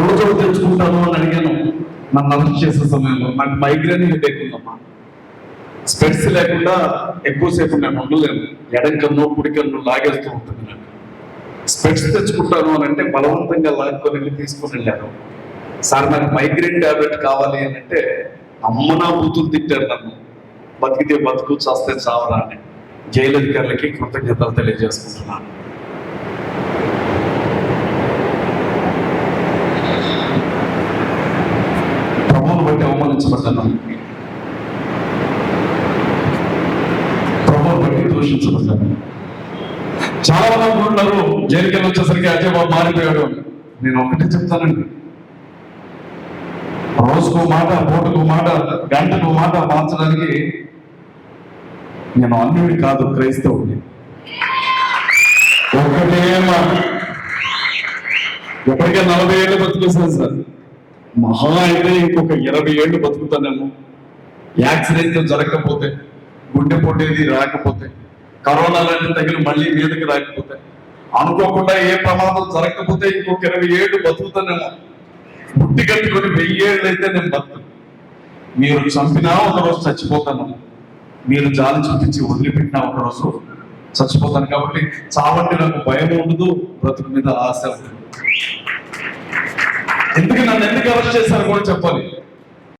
కళ్ళజోడు తెచ్చుకుంటాను అని అడిగాను నన్ను అరెస్ట్ చేసే సమయంలో. నాకు మైగ్రేన్ హెడేక్ ఉందమ్మా, స్పెట్స్ లేకుండా ఎక్కువసేపు నేను ఉండలేను, ఎడం కన్ను కుడి కన్ను లాగేస్తూ ఉంటుంది నాకు. స్పెట్స్ తెచ్చుకుంటాను అని అంటే బలవంతంగా లాక్కొని వెళ్ళి తీసుకొని వెళ్ళాను. సార్ నాకు మైగ్రేన్ టాబ్లెట్ కావాలి అని అంటే అమ్మ నా బూతులు తిట్టారు నన్ను, బతికితే బతుకు చేస్తే చావరా అని. జైలు అధికారులకి కృతజ్ఞతలు తెలియజేసుకుంటున్నాను. ప్రభువును బట్టి అవమానించబడ్డాను, ప్రభువును బట్టి దూషించబడ్డాను. చాలా మంది ఉన్నారు జైలుకి వచ్చేసరికి అజయ్ బాబు మారిపోయాడు. నేను ఒకటే చెప్తానండి, రోజుకు మాట, పూటకు మాట, గంటకు మాట మార్చడానికి నేను అన్యుడి కాదు, క్రైస్తవుడిని. ఒకటే మాట, ఎప్పటికే 40 ఏళ్ళు బతికేసాను సార్, మహా అయితే ఇంకొక 20 ఏళ్ళు బతుకుతానేమో. యాక్సిడెంట్ జరగకపోతే, గుండె పొట్టేది రాకపోతే, కరోనా లాంటి తగిలి మళ్ళీ మీదకి రాకపోతే, అనుకోకుండా ఏ ప్రమాదం జరగకపోతే ఇంకొక 20 ఏళ్ళు బతుకుతానేమో. బుట్టి కట్టుకొని 1000 ఏళ్ళు అయితే నేను బతుకు. మీరు చంపినా ఒకరోజు చచ్చిపోతాను, మీరు జాలి చూపించి వదిలిపెట్టినా ఒకరోజు చచ్చిపోతాను. కాబట్టి చావంటే నాకు భయం ఉండదు, బ్రతుకు మీద ఆశ ఉంటుంది. ఎందుకు నన్ను ఎందుకు అరెస్ట్ చేశారు కూడా చెప్పాలి.